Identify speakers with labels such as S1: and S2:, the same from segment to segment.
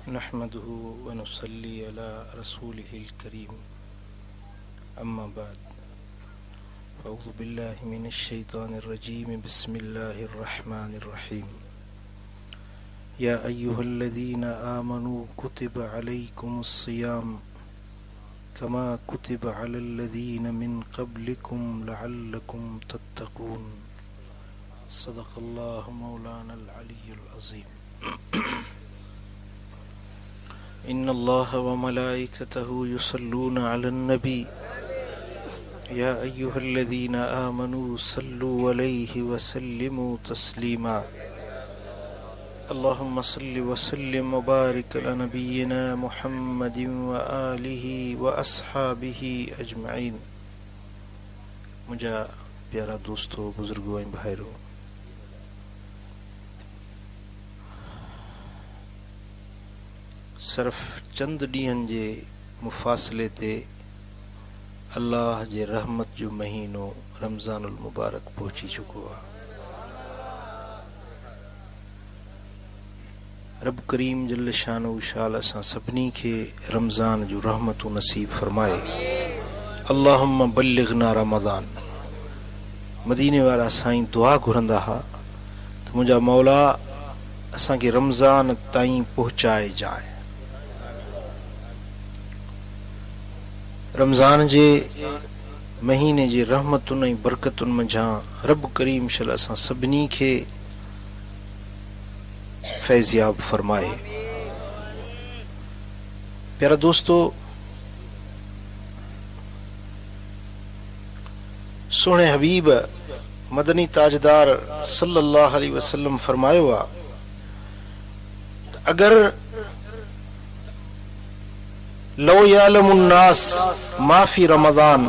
S1: नहमदुहु व नुसल्ली अला रसूलिहिल करीम अम्मा बाद अऊज़ु बिल्लाहि मिनश शैतानिर रजीम बिस्मिल्लाहिर रहमानिर रहीम या अय्युहल्लज़ीना आमनू कुतिबा अलैकुमुस सियाम कमा कुतिबा अलल्लज़ीना मिन क़ब्लिकुम लअल्लकुम तत्तक़ून सदक़ल्लाहु मौलानल अलियुल अज़ीम। इन्नल्लाह व मलाइकतहु युसल्लूना अलन नबी या अय्युहल्लज़ीना आमनू सल्लु अलैहि व सल्लिमू तस्लीमा। अल्लाहुम्मा सल्लि व सल्लिम व बारिक अला नबिय्यिना मुहम्मदिन व आलिहि व अस्हाबिहि अजमईन। मुझा प्यारा दोस्तों, बुजुर्गों ऐं भाइरों, सिर्फ चंद ॾींहंनि जे मुफ़ासिले ते अल्लाह जे रहमत जो महीनो रमज़ानुल मुबारक पहुची चुको आहे। रब करीम जल्ल शानो शाल असां सभिनी खे रमज़ान जो रहमतूं नसीब फरमाए। अल्लाहुम्मा बल्लिगना रमज़ान। मदीने वारा साईं दुआ घुरंदा हा त मुंहिंजा मौला असांखे रमज़ान ताईं पहुचाए जाए। रमज़ान जे महीने जे रहमतुनि ऐं बरकतुनि मंझां रब करीम शल असां सभिनी खे फैज़याब फरमाए। प्यारा दोस्तों, सोने हबीब मदनी ताजदार सल्लल्लाहु अलैहि वसल्लम फरमायो आ, अगर लो यालमुन नास माफी रमज़ान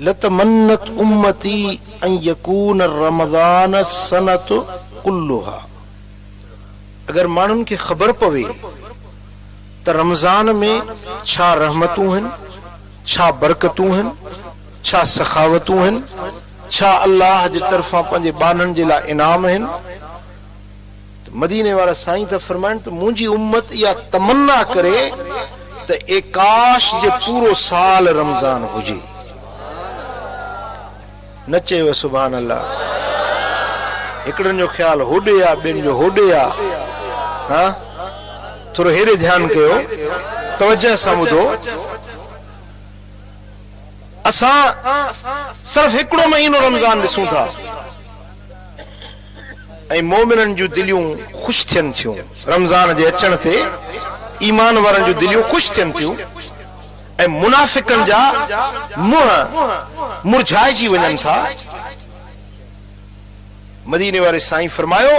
S1: लतमन्नत उम्मती अन यकून रमज़ान सनत कुल्लुहा। अगर माण्हुनि खे ख़बर पवे त रमज़ान में छा रहमतूं आहिनि, छा बरकतूं आहिनि, छा सखावतूं आहिनि, छा अल्लाह जे तरफ़ां पंहिंजे बाननि जे लाइ इनाम आहिनि, मदीने वारा साईं त फरमाइनि त मुंहिंजी उम्मत इहा तमन्ना करे त एकाश जे पूरो साल रमज़ान हुजे। न चयो सुभान अल्लाह। हिकिड़नि जो ख्याल होॾे आहे, ॿियनि जो होॾे आहे। हा, थोरो हेॾे ध्यानु कयो, तवजह सां ॿुधो। असां सिर्फ़ हिकिड़ो महीनो रमज़ान ॾिसूं था ऐं मोमिननि जूं दिलियूं ख़ुशि थियनि थियूं। रमज़ान जे अचण ते ईमान वारनि जूं दिलियूं ख़ुशि थियनि थियूं ऐं मुनाफ़िकनि जा मुंहं मुरझाइजी वञनि था। मदीने वारे साईं फरमायो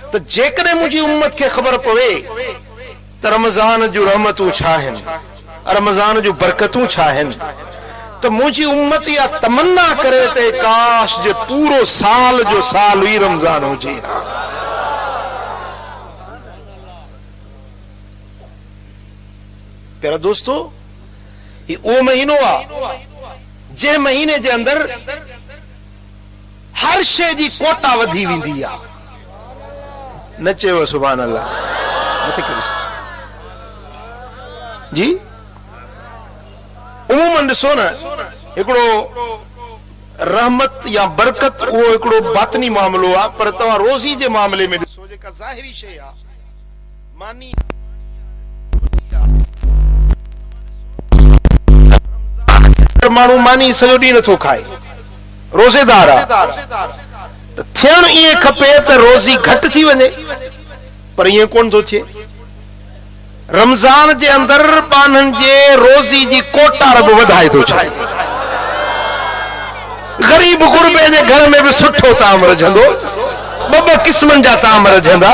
S1: त जेकॾहिं मुंहिंजी उम्मत खे ख़बर पवे त रमज़ान जूं रहमतूं छा आहिनि, रमज़ान जूं बरकतूं छा आहिनि, त मुंहिंजी उम्मत इहा तमन्ना करे त काश जे पूरो साल जो साल ई रमज़ान हुजे। प्यारा दोस्तों, ये वो महीनो आ जे महीने जे अंदर हर शे जी कोटा वधी वेंदी आ। न चयो सुभान अल्लाह। जी उमूमन ॾिसो न, हिकिड़ो रहमत या बरकत उहो हिकिड़ो बातनी मामलो आहे, पर तव्हां रोज़ी जे मामले में ॾिसो, जेका ज़ाहिरी शइ आहे, मानी माण्हू मानी सॼो ॾींहुं नथो खाए, रोज़ेदार आहे, त थियणु ईअं खपे त रोज़ी घटि थी वञे, पर ईअं कोन थो थिए। रमज़ान जे अंदर बाननि जे रोज़ी जी कोटा रब वधाए थो छॾे। ग़रीब गुरबे जे घर में बि सुठो ताम रझंदो, ॿ क़िस्मनि जा ताम रझंदा।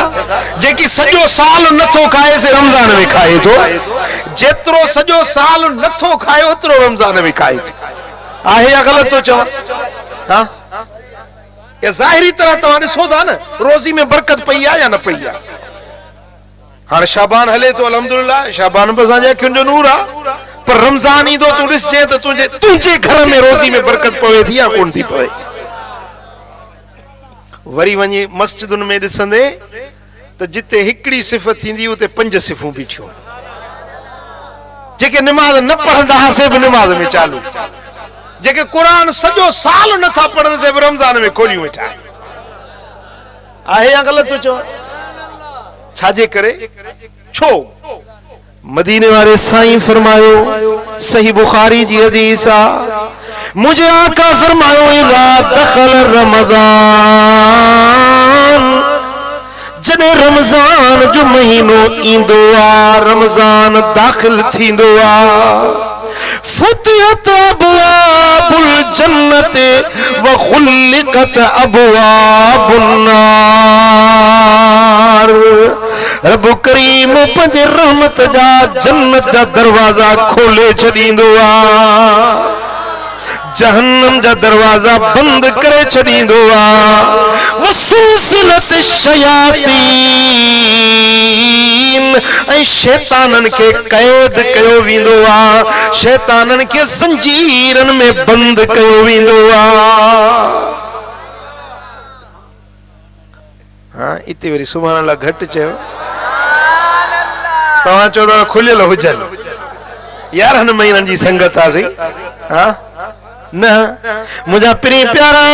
S1: जेकी सॼो साल नथो खाए से रमज़ान में खाए थो, जेतिरो सॼो साल नथो खाए ओतिरो रमज़ान में खाए थो। आहे या ग़लति थो चवां? हा, या ज़ाहिरी तरह तव्हां ॾिसो था न, रोज़ी में बरकत पई आहे या न पई आहे। हाणे शाबान हले थो, अल्हम्दुलिल्लाह, शाबान बि असांजे अखियुनि जो नूर आहे, पर रमज़ान ईंदो तूं ॾिसजे त तुंहिंजे घर में रोज़ी में बरकत पवे थी या कोन थी पवे। वरी वञी मस्जिदुनि में ॾिसंदे त तो जिते हिकड़ी सिफ़त थींदी उते 5 सिफ़ूं बीठियूं जेके नमाज न पढ़ंदा से भी नमाज में चालू जेके कुरान सजो साल न था पढ़न से रमजान में खोलियूं वेठा आहे या गलत तो चो छाजे करे छो मदीने वाले साईं फरमायो सही बुखारी जी हदीस आ मुझे आका फरमायो इज़ा दखल रमजान जने रमजान जो महीनो इंदो आ रमजान दाखिल थींदो आ फुतिहत अबवाबुल जन्नत व खुल्लिकत अबवाबुन नार रब करीम पंहिंजे रहमत जा जन्नत जा दरवाजा खोले छॾींदो आ जहन्नम जा दरवाजा बंद करे छॾींदो आ वसूसिलत शयातीन ऐं शैतानन के कैद कयो वेंदो आ शैतानन के ज़ंजीरन में बंद कयो वेंदो आ हाँ इते वरी सुभान अल्लाह घटि चयो तव्हां चओ था खुलियल हुजनि 11 महीननि जी संगत आहे सही हाँ न मुझा प्री प्यारा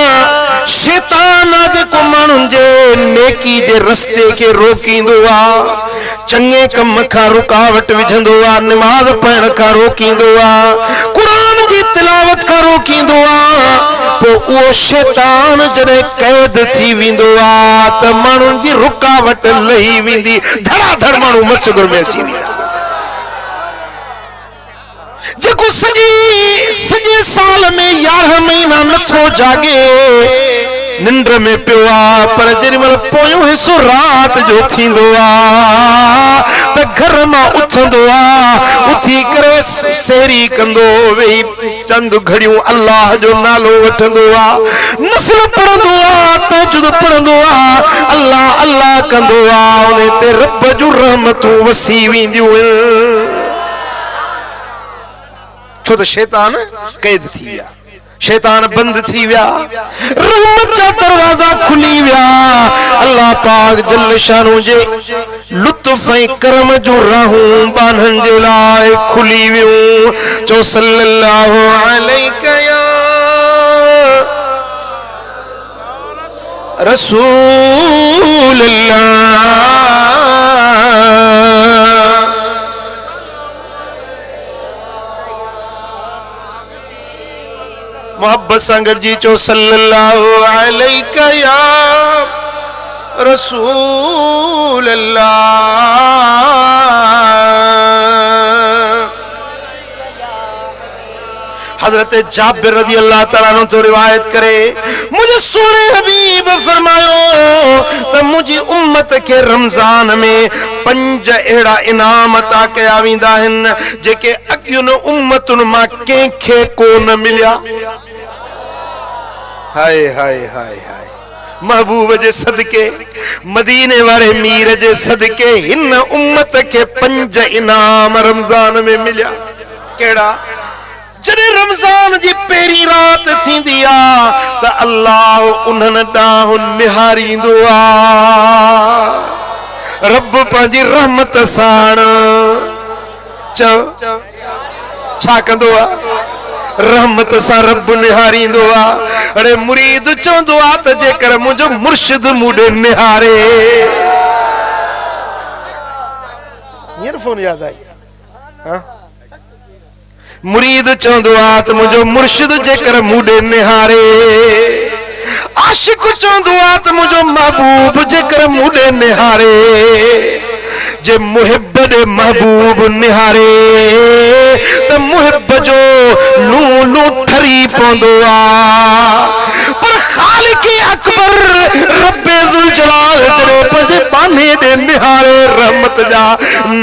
S1: शैतान जेको माण्हुनि जे नेकी जे रस्ते खे रोकींदो आ चङे कम खां रुकावट विझंदो आ नमाज़ पढ़ण खां रोकींदो आ क़ुरान जी तिलावत खां रोकींदो आ पोइ उहो शैतान जॾहिं कैद थी वेंदो आ त माण्हुनि जी रुकावट लही वेंदी धड़ाधड़ माण्हू मस्जिद में अची वेंदा जेको सजे साल में 11 महीना नथो जागे निंड में पियो आ पर जेॾीमहिल पोयों हिस्सो रात जो थींदो आ त घर मां उथंदो आ उथी करे सेरी कंदो वेही चंद घड़ियूं अल्लाह जो नालो वठंदो आ नफ़िल पढ़ंदो आ तहज्जुद पढ़ंदो आ अल्लाह अल्लाह कंदो आ उन ते रब जूं रहमतूं वसी वेंदियूं छो तो शैतान कैद थी विया शैतान बंद थी विया रहमत जा दरवाजा खुली विया अल्लाह पाक जल शानो जे लुत्फ ऐं करम जो राहूं बान्हन जे लाइ खुली वियूं चो सल्लल्लाहु अलैहि या रसूल मोहब्बत संगत जी चो सल्लल्लाहु अलैहि या रसूल अल्लाह हजरत जाबिर रज़ी अल्लाह तआला अन्हु तो रिवायत करे मुझे सोने हबीब फरमायो त मुझी उम्मत के रमजान में 5 एड़ा इनाम अता कया वेंदा आहिनि जेके अॻियुनि उम्मतुनि मां कंहिंखे कोन मिलिया हाय हाय हाय हाय महबूब जे सदके मदीने वाले मीर जे सदके हिन उम्मत के 5 इनाम रमजान में मिलिया केड़ा जॾहिं रमजान जी पहिरीं रात थींदी आ त अल्लाह उन्हनि ॾांहुं निहारींदो आ रब पंहिंजी रहमत साण चओ छा कंदो आ रहमत सां रब निहारींदो आ अड़े मुरीद चवंदो आ त जेकर मुंहिंजो मुर्शिद मूंॾे निहारे ईयरफोन यादि आई हाँ मुरीद चवंदो आ त मुंहिंजो मुर्शिद जेकर मूंॾे निहारे आशिक चवंदो आ त मुंहिंजो महबूब जेकर मूंॾे निहारे जे मुहिब ॾे महबूब निहारे त मुहिब जो लूलू ठरी पवंदो आ पर खालिक अकबर रब्बे ज़ुल जलाल जॾहिं पंहिंजे बाने ॾे निहारे रहमत जा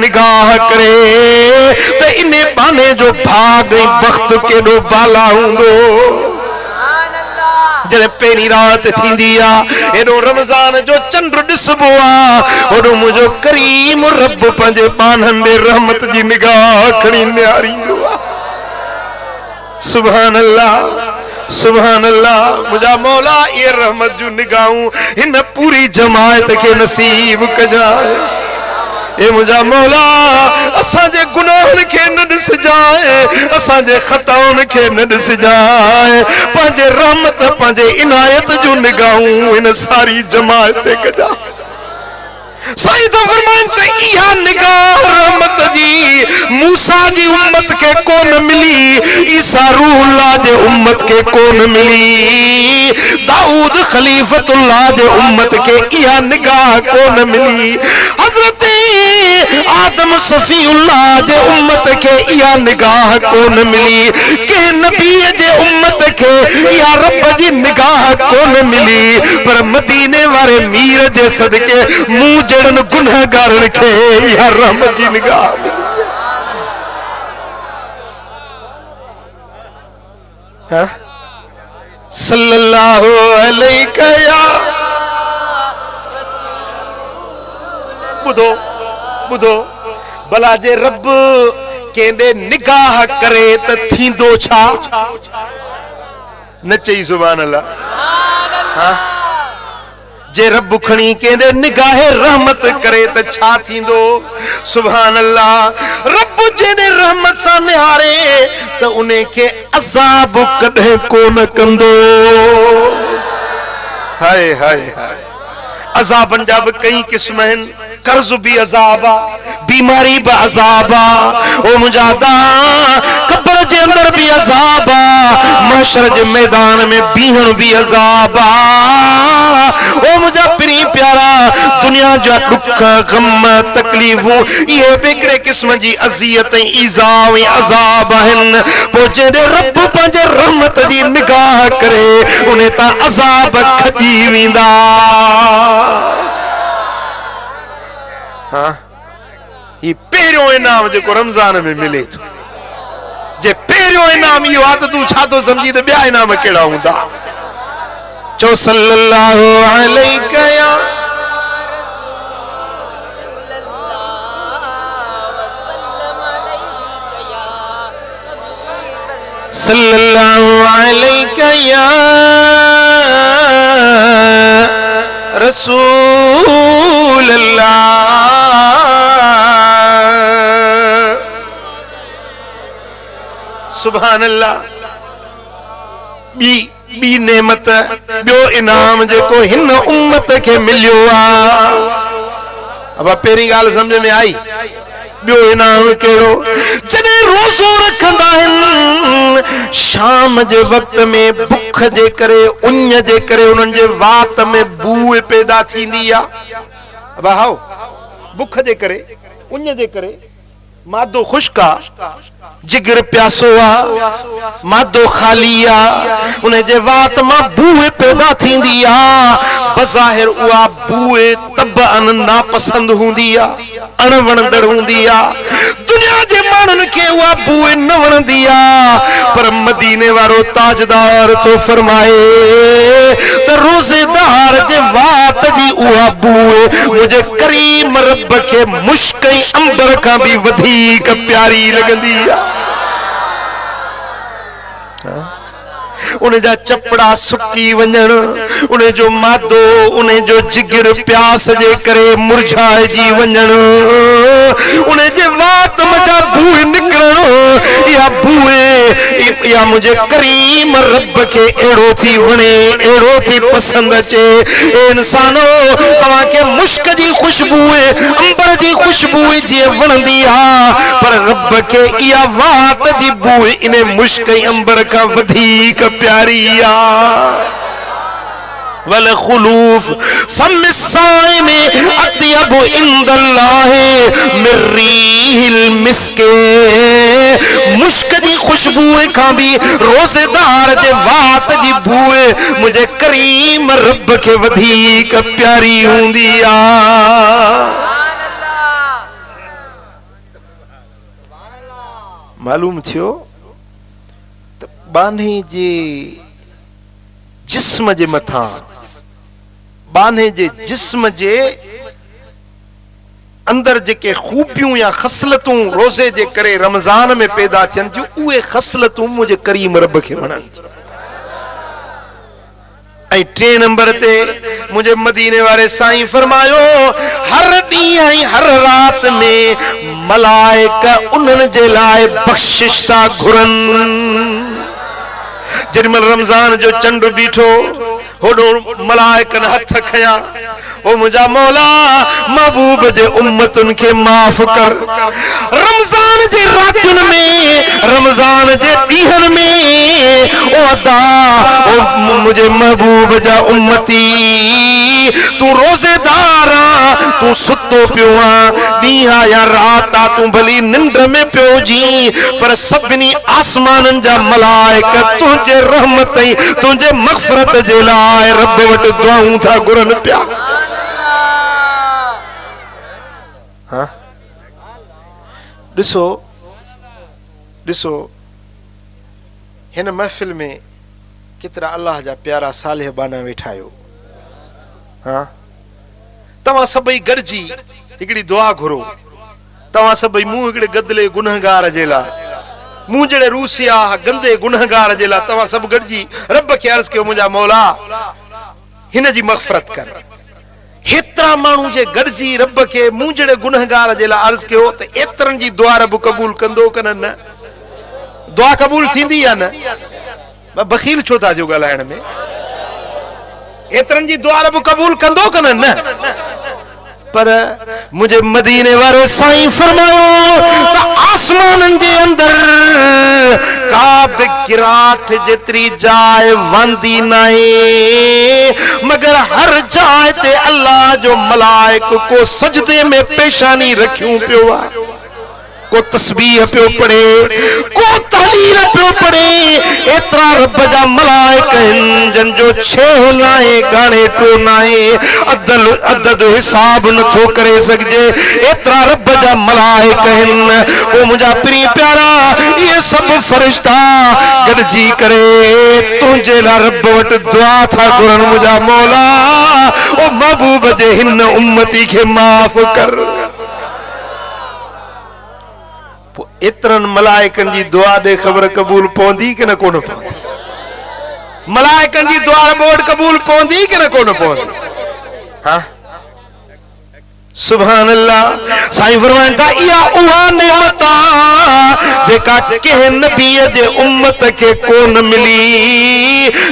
S1: निगाह करे त इन बाने जो भाग ऐं वक्त केॾो बाला हूंदो जॾहिं पहिरीं रात थींदी आ एॾो रमज़ान जो चंड ॾिसबो आ ओॾो मुंहिंजो करीम रब पंहिंजे बाननि ॾे रहमत जी निगाह खणी निहारींदो आ सुभान अल्लाह सुभान अल्लाह। मुझा मौला ये रहमत जो निगाहूं इन पूरी जमात के नसीब कजाए। ए मुझा मौला असांजे गुनाहन के न ॾिस जाए, असांजे खताउन के न ॾिस जाए, पंहिंजे रहमत पंहिंजे इनायत जो निगाहूं इन सारी जमात ते कजा। साईं तो फरमाइन त इहा निगाह रहमत जी मूसा जी उम्मत के कोन मिली, ईसा रूहुल्लाह जे उम्मत के कोन मिली, दाऊद खलीफतुल्लाह जे उम्मत के इहा निगाह कोन मिली, हजरत आदम सफीउल्लाह जे उम्मत के इहा निगाह कोन मिली, के नबी जे उम्मत के इहा रब जी निगाह कोन मिली। पर मदीने वारे मीर जे सदके मुंह जड़न गुनहगारन के इहा रहमत जी निगाह मिली। सल्लल्लाहु अलैहि या बुधो बुधो भला जे रब केंदे निगाह करे त थींदो छा? न चई सुभान अल्लाह। हाँ? जे रब खणी केंदे निगाहे रहमत करे त छा थींदो? सुभान अल्लाह। रब जेने रहमत सां निहारे त उन्हें के अज़ाब कॾहिं कोन कंदो। हाय हाय हाय। अज़ाबन जा भी कई किस्म आहिनि, कर्ज भी अज़ाबा, बीमारी भी अज़ाबा, ओ मुजादा कब्र जे अंदर भी अज़ाबा, महशर जे मैदान में बीहण भी अज़ाबा। ओ मुझा पिरी प्यारा दुनिया जा दुख गम तकलीफूं ये बेकड़े किस्म जी अज़ियत ईज़ा ऐं अज़ाब आहिनि। पोइ जॾहिं रब पंहिंजे रहमत जी निगाह करे उन्हें तां अज़ाब खजी वेंदा। हाँ? ये पहिरियों इनाम जेको रमज़ान में मिले थो, जे पहिरियों इनाम इहो आहे त तूं छा थो सम्झी त ॿिया इनाम कहिड़ा हूंदा? चो सल्लल्लाहु अलैहि या सल्लल्लाहु अलैहि या रसूल अल्लाह। सुभान अल्लाह। बी नेमत बियो इनाम जेको हिन उम्मत के मिलियो आ, अब पहिरीं ॻाल्हि समझ में आई। बियो इनाम कहिड़ो? जॾहिं रोज़ो रखंदा आहिनि, शाम जे वक़्त में बुख जे करे उञ जे करे उन्हनि जे वात में बूए पैदा थींदी आ। अब हाओ बुख जे करे उञ जे करे मादो खुश्क आ, जिगर प्यासो आ, मादो खाली आ, उन्हें जे वात मां बूए पैदा थींदी आ। बज़ाहिर उहा बूए तबअन नापसंद हूंदी आ, अणवणंदड़ हूंदी आ। दुनिया जे माण्हुनि खे उहा बूए न वणंदी आ, पर मदीने वारो ताजदार थो फरमाए त रोज़ेदार जे वात जी उहा बूए मुंहिंजे करीम रब खे मुश्क ऐं अंबर खां बि वधीक प्यारी लॻंदी आ। उन जा चपड़ा सुकी वञण, उन जो मादो उन जो जिगर प्यास जे करे मुरझाइजी वञण, उन जे वात मजा बूए निकरण, या बूए या मुझे करीम रब के एड़ो थी वणे, एड़ो थी पसंद अचे। इंसानो तव्हां के मुश्क जी खुशबू अंबर जी खुशबू जी वणंदी आ, पर रब के इहा वात जी बू इन मुश्क अंबर का वधीक प्यारी आ। वल खुलूफ फम साइम अत्यब इंदल्लाह मिर रिहिल मिस्के। मुश्क जी खुशबू खां भी रोज़ेदार जे वात जी बूए मुझे करीम रब के वधीक प्यारी हूंदी आ। मालूम थियो त बाने जे जिस्म जे मथा, बाने जे जिस्म जे अंदर जेके खूबियूं या खसलतूं रोज़े जे करे रमज़ान में पैदा थियन थियूं, उहे खसलतूं मुझे करीम रब खे वणन। टे नंबर ते मुझे मदीने वाले साईं फरमायो हर ॾींहुं हर रात में मलाइका उन्हनि जे लाइ बख़्शिश था घुरनि। जेॾीमहिल रमज़ान जो चंड बीठो होॾो मलाइकनि हथ खया ओ मुझा मौला महबूब जे उम्मतुन के माफ कर। रमजान जे रातुन में रमजान जे ॾींहनि में ओ अदा ओ मुझे महबूब जा उम्मती तू रोज़ेदार तू सुतो पियो ॾींहं या रात तू भली निंड में पियो जी पर सभिनी आसमाननि जा मलाइका तुंहिंजे रहमत तुंहिंजे मग़फ़िरत जे लाइ रब वटि दुआऊं था घुरनि पिया। हाँ ॾिसो ॾिसो हिन महफ़िल में केतिरा अल्लाह जा प्यारा सालिह बाना वेठा आहियो। हाँ तव्हां सभई गॾिजी हिकिड़ी दुआ घुरो। तव्हां सभई मूं हिकिड़े गदले गुनहगार जे लाइ मूं जहिड़े रूसिया गंदे गुनहगार जे लाइ तव्हां सभु गॾिजी रब खे अर्ज़ कयो मुंहिंजा मौला हिन जी मग़फ़िरत कर। हेतिरा माण्हू जे गॾिजी रब खे मूं जहिड़े गुनहगार जे लाइ अर्ज़ कयो त एतिरनि जी दुआ रब क़बूल कंदो क न? दुआ क़बूल थींदी या न? बख़ील छो था जो ॻाल्हाइण में? एतिरनि जी दुआ रब क़बूल कंदो क न? पर मुझे मदीने वारे साईं फरमायो त आसमाननि जे अंदर का बि गिराठ जेतिरी जाइ वांदी नाहे मगर हर जाइ ते अल्लाह जो मलाइक को सजदे में पेशानी रखियूं पियो आहे। को तस्बीह पियो पढ़े को तहलील पियो पढ़े। एतिरा रब जा मलाइक आहिनि जन जो छेहो नाहे गाणे टो नाहे अदद हिसाब नथो करे सघिजे। एतिरा रब जा मलाइक आहिनि ओ मुंहिंजा प्रिय प्यारा इहे सभु फ़रिश्ता गॾिजी करे तुंहिंजे लाइ रब वटि दुआ था घुरनि मुंहिंजा मौला ओ महबूब जे हिन उम्मती खे माफ़ कर। एतिरनि मलाइकनि जी दुआ ॾे ख़बर क़बूल पवंदी कि न कोन पवंदी? मलाइकनि जी दुआ बोर्ड क़बूल पवंदी कि न कोन पवंदी? हाँ सुभान अल्लाह। साईं फरमाइनि था इहा उहा नेमत आहे जेका कंहिं नबीअ जे उम्मत खे कोन मिली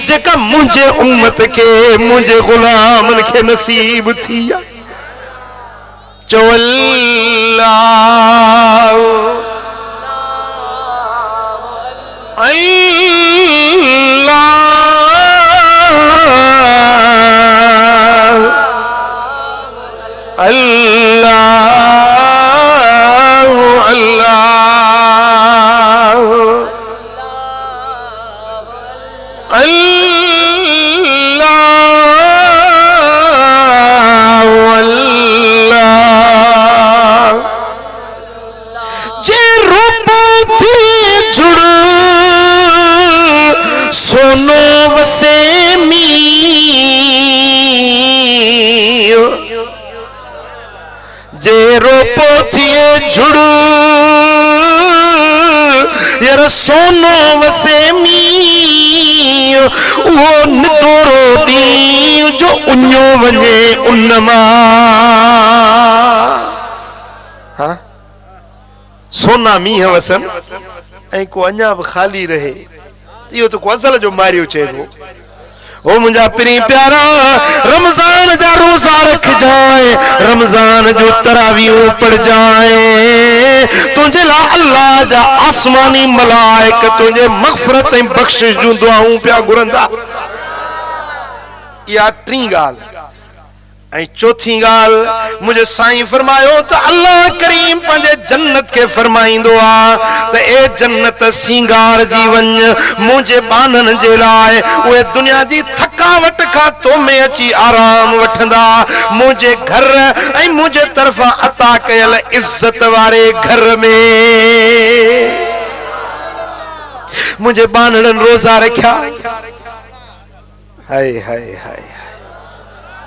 S1: जेका मुंहिंजे उम्मत खे मुंहिंजे ग़ुलामनि खे नसीब थी आहे। चओ अल्लाह सोनो वसे मी वो नितोरो दी जो उन्यो वने उन्नमा। हाँ सोना मीह वसन ऐं को अञा भी खाली रहे इहो तो को असल जो मारियो चेबो। ओ मुंहिंजा प्रिय प्यारा रमजान जा रोजा रख जाए रमजान जो तरावियूं पढ़ जाए तुझे ला अल्लाह जा आसमानी मलाइक तुझे मग़फ़िरत ऐं बख़्शिश जूं दुआऊं पिया घुरंदा। इहा टी ॻाल्हि। ऐं चौथी ॻाल्हि मुझे साईं फरमायो त अल्लाह करीम पंहिंजे जन्नत के फरमाईंदो आहे त ए जन्नत सिंगार जी वञ मुंहिंजे बाननि जे लाइ उहे दुनिया जी थकावट खां तो में अची आराम वठंदा मुंहिंजे घर ऐं मुंहिंजे तरफ़ां अता कयल इज़त वारे घर में मुंहिंजे बाननि रोज़ा रखिया। हाय हाय हाय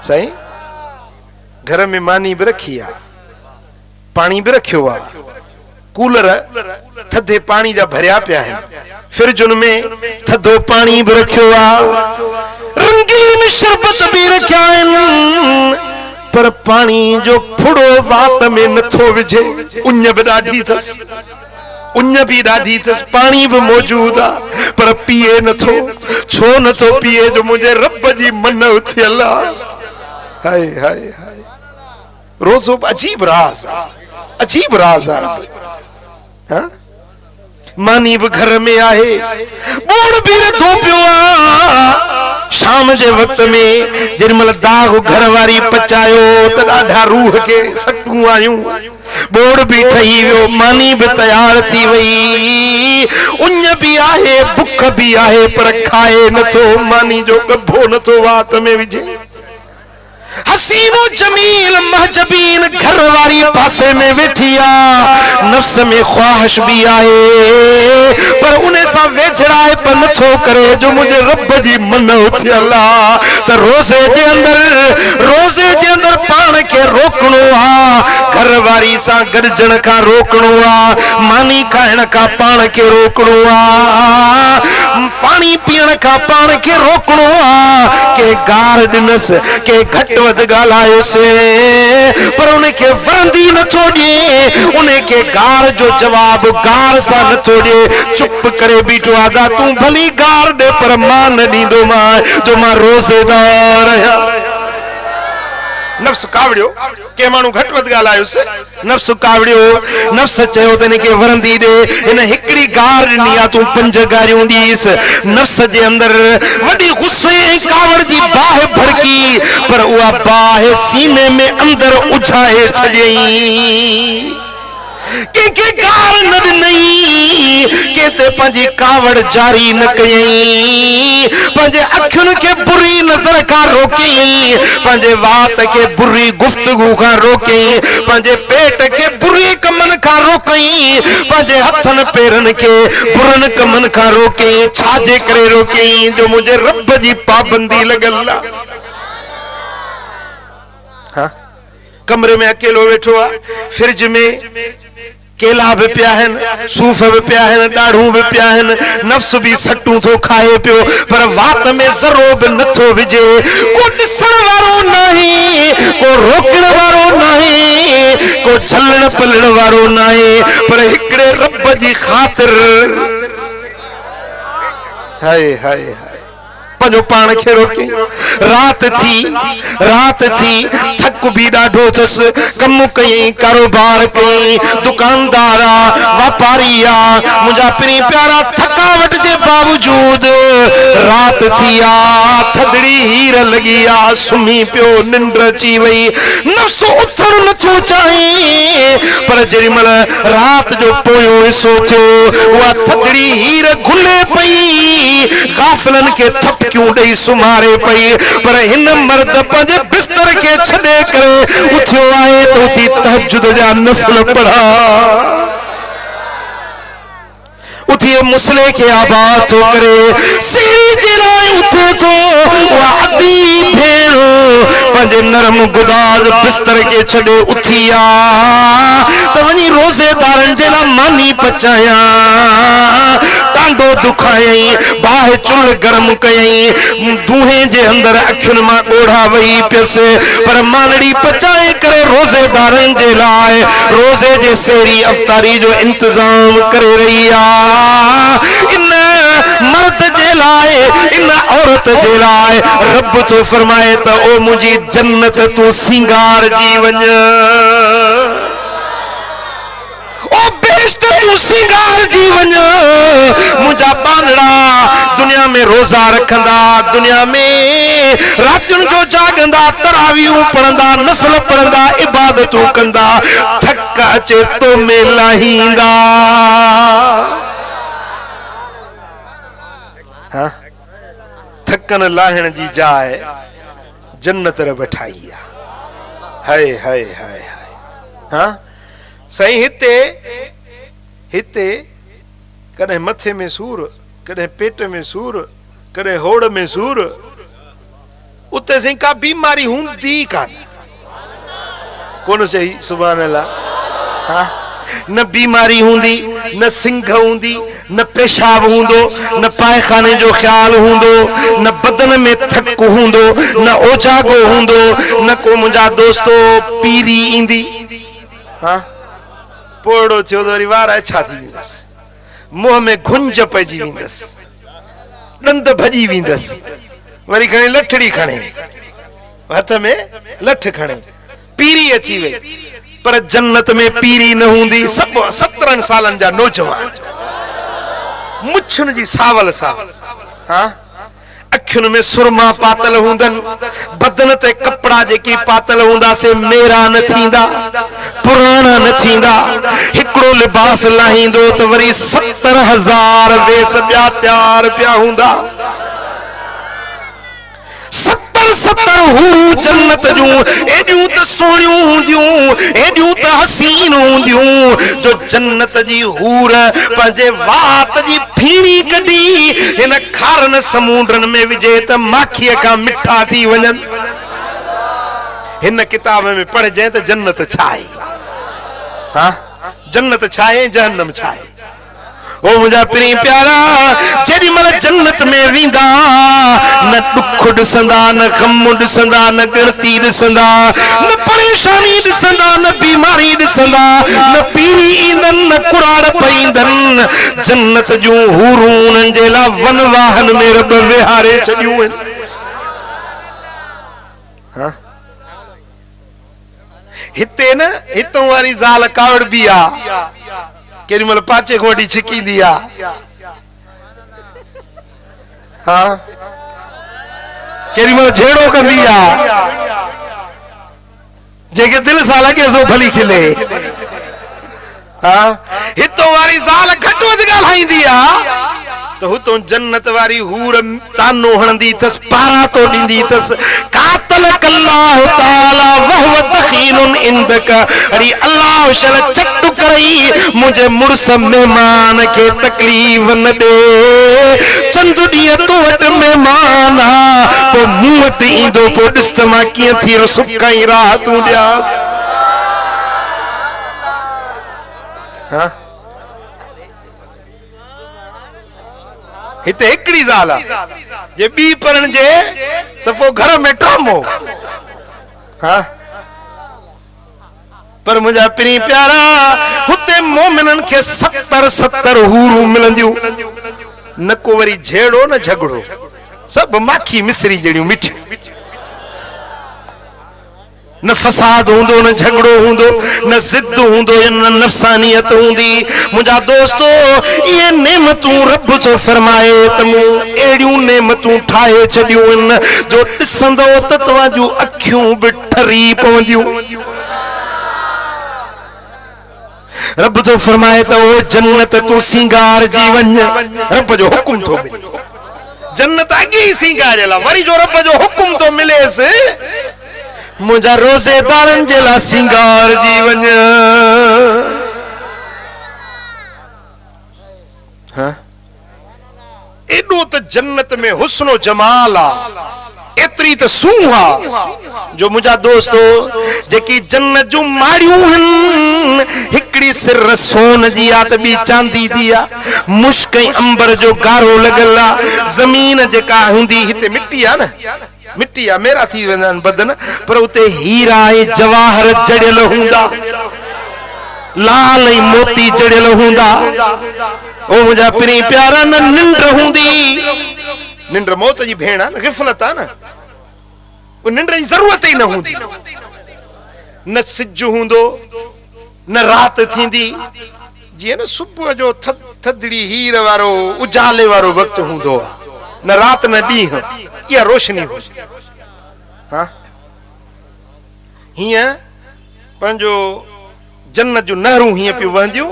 S1: साईं घर में मानी भी रखी आ पानी भी रखियो आ कूलर थधे पानी जा भरिया पिया है फ्रिजुन में थधो पानी भी रखियो आ रंगीन शरबत भी रखिया पर पानी जो फुड़ो वात में नथो विझे उन भी ॾाढी थस उन भी ॾाढी थस पानी भी मौजूद आ पर पिए नथो छो नथो पिए जो मुझे रब जी मन उथियल आ हाय हाय हाय रोज़ो अजीब राज आ हां मानी भी घर में आहे बोड़ भी रखो पियो आ शाम जे वक्त में जिनमल दाग घर वारी पचायो त ॾाढा रूह के सटूं आयूं बोड़ भी ठही वियो मानी भी तैयार थी वई उन भी आहे भुख भी आहे पर खाए नथो मानी जो गभो नथो वात में विझे हसीनो जमील महजबीन घर वारी पासे में वेठी आ नफ्स में ख्वाहिश भी आए पर उन्हें सा वेझड़ाए पर नथो करे जो मुझे रब जी मन उथियल आ त रोज़े जे अंदर पान के रोकणो आ घर वारी सा गॾजण का रोकणो आ मानी खाइण का पान के रोकणो आ पानी पीअण का पान के रोकणो आ के गार ॾिनस के घट वध ॻाल्हायोसे पर उनखे वरंदी नथो ॾिए उनखे गार जो जवाब गार सां नथो ॾिए चुप करे बीठो आदा तूं भली गार ॾे पर मां न ॾींदो मां जो मां रोज़ेदार आहियां नफ्स कावड़ियो के मानू घट वध ॻाल्हायोसे नफ्स कावड़ियो नफ्स चयो त इनखे वरंदी ॾे हिन हिकड़ी गार ॾिनी आहे तूं 5 गारियूं ॾीस नफ्स जे अंदर वॾी गुस्से ऐं कावड़ जी बाहि भड़की पर उहा बाहि सीने में अंदर उछाए छॾियईं के गार न ॾिनई के ते पंहिंजी कावड़ जारी न कयई पंहिंजे अखियुनि खे बुरी नज़र खां रोकई पंहिंजे वात खे बुरी गुफ्तगू खां रोकई पंहिंजे पेट खे बुरी कमनि खां रोकई पंहिंजे हथनि पेरनि खे बुरनि कमनि खां रोकई छाजे करे रोकई जो मुंहिंजे रब जी पाबंदी लॻल आहे हाँ कमरे में अकेलो वेठो आहे फ्रिज में केला भी पिया आहिनि सूफ़ भी पिया आहिनि ॾाढ़ूं भी पिया आहिनि नफ्स भी सटूं थो खाए पियो पर वात में ज़रो भी नथो विझे को ॾिसण वारो नाहे को रोकण वारो नाहे को झलण पलण वारो नाहे पर हिकिड़े रब जी ख़ातिर हाय हाय हाय पंहिंजो पाण खे रोके रात थी थक भी ॾाढो अथसि कम कई कारोबार कई दुकानदार आ वापारी आ मुंहिंजा पिनी प्यारा थकावट जे बावजूद रात थी आ थदड़ी हीर लगी आ सुम्ही पियो निंड अची वई नफ्स उथण नथो चाहे पर जेॾीमहिल रात जो पोयों हिसो थियो उहा थदड़ी हीर घुले पई गाफ़िलनि खे थपकियूं ॾेई सुम्हारे पई पर हिन मर्द पंहिंजे बिस्तर खे छॾे करे उथियो आहे त उथी तहज्जुद जा नफ़िल पढ़ा उथिए मुसले के आबाद थो करे सीरी जे लाइ उथे थो उहा अदी भेण पंहिंजे नरम गुदाज़ बिस्तर के छॾे उथी आ त वञी रोज़ेदारनि जे लाइ मानी पचायां टांडो दुखायई बाहि चुल्ह गरम कयई दूहे जे अंदर अखियुनि मां ॻोढ़ा वही पियसि पर मानड़ी पचाए करे रोज़ेदारनि जे लाइ रोज़े जे सेरी अफ़तारी जो इंतज़ाम करे रही आ इन मर्द जे लाइ इन औरत जे लाइ रब तो फरमाए त ओ मुंहिंजी जन्नत तूं सिंगार जी वञ ओ बेश्त तूं सिंगार जी वञ मुंहिंजा बानड़ा दुनिया में रोज़ा रखंदा दुनिया में रातियुनि जो जागंदा तरावियूं पढ़ंदा नफ़िल पढ़ंदा इबादतूं कंदा थक अचे तो में लाहींदा हाँ थकन लाहिण जी जाइ जन्नत रे बैठाई हाय हाय हाय हाँ सही हिते कॾहिं मथे में सूर कॾहिं पेट में सूर कॾहिं होड़ में सूर उते सही का बीमारी हूंदी कोन चई सुभान अल्लाह हाँ न बीमारी हूंदी न सिंघ हूंदी न पेशाब हूंदो न पायखाने जो ख्याल हूंदो न बदन में थक तरीक़ो हूंदो न ओजागो हूंदो न को मुंहिंजा दोस्तो पीरी ईंदी हाँ पोड़ो थियो तो वरी वार छा थी वेंदसि मुंह में घुंज पइजी वेंदसि दंद भॼी वेंदसि वरी खणे लठड़ी खणे हथ में लठ खणे पीरी अची वई पर जन्नत में पीरी न हूंदी सब 17 सालनि जा नौजवान मुछुन जी सावल सावल हाँ अखियुनि में सुरमा पातल हूंदन बदन ते कपड़ा जेके पातल हूंदा से मेरा न थींदा पुराना न थींदा हिकड़ो लिबास लाहींदो तो वरी 70,000 वेस ॿिया तैयार पिया हूंदा 70 हूर जन्नत जूं एडियूं त सोहणियूं हूंदियूं एडियूं त हसीन हूंदियूं जो जन्नत जी हूर पंहिंजे वात जी फीणी कढी हिन खारन समुंडनि में विझे त माखीअ खां मिठा थी वञनि हिन किताब में पढ़जे त जन्नत छा आहे हाँ जन्नत छा आहे जहन्नम छा आहे ओ मुझा प्री प्यारा जेडी मल जन्नत में वींदा न दुख ॾिसंदा न गम ॾिसंदा न गिणती ॾिसंदा न परेशानी ॾिसंदा न बीमारी ॾिसंदा न पीरी ईंदन न कुराड़ पईंदन जन्नत जूं हूरूं उन्हनि जे लाइ वन वाहन में रब विहारे छॾियूं आहिनि हाँ हिते न हितों वारी ज़ाल कावड़ बि आहे केरी मल पाचे खोड़ी छिकी दिया हाँ केरी मल झेड़ो कंदी आ जेके दिल सां लगे सो भली खिले हाँ हितों वारी ज़ाल घट वध ॻाल्हाईंदी आ तो हुतों जन्नत वारी हूर तानो हणंदी तस पारा तो ॾींदी तस कातल कल्लाहु ताला वहव दखीनुन इंदक अरे अल्लाह शल चट्टू करई मुझे मुर्स मेहमान के तकलीफ न दे चंद ॾींहं तो वट मेहमान आ पो मूं वट ईंदो पो ॾिस त मां कीअं थी सुखाई राहतूं ॾियास हाँ हिते हिकड़ी ज़ाल जे बी परण जे तो पो घर में ड्रामो हाँ पर मुझा प्री प्यारा हुते मोमिनन के 70 हूरू मिलंदियूं न को वरी झेड़ो न झगड़ो सब माखी मिसरी जड़ियूं मिठी न फसाद हूंदो न झगड़ो हूंदो न जिद हूंदो न नफसानियत हूंदी मुंहिंजा दोस्तो ये नेमतूं रब तो फरमाए त मूं एड़ियूं नेमतूं ठाहे छॾियूं आहिनि जो ॾिसंदो त तव्हां जूं अखियूं बि ठरी पवंदियूं रब तो फरमाए त ओ जन्नत तूं सिंगार जी वञ रब जो हुकुम थो मिले जन्नत अॻे ई सिंगार ला वरी जो रब जो हुकुम तो मिलेसि मुझा रोज़ेदारन जे लाइ सिंगार जी वञ हाँ एडो त जन्नत में हुस्नो जमाल आ एतरी त सूह आ जो मुझा दोस्तो जेकी जन्नत जूं माड़ियूं हन हिकड़ी सिर सोन जी आ त बी चांदी जी आ मुश्क ऐं अंबर जो गारो लगल आ जमीन जेका हूंदी हिते मिट्टी आ न मिट्टी आ मेरा थी वेंदा बदन पर उते हीरा ऐं जवाहर जड़ियल हूंदा लाल ऐं मोती जड़ियल हूंदा ओ मुंहिंजा प्री प्यारा न निंड हूंदी निंड मौत जी भेण आ न गिफ़लत आ न वो निंड जी जरूरत ही न हूंदी न सिज हूंदो न रात थींदी जीअं न सुबुह जो थधड़ी हीर वारो उजाले वारो वक्त हूंदो आ न रात न ॾींहुं इहा रोशनी हो हाँ हीअं पंहिंजो जन्नत जूं नहरूं हीअं पियूं वहंदियूं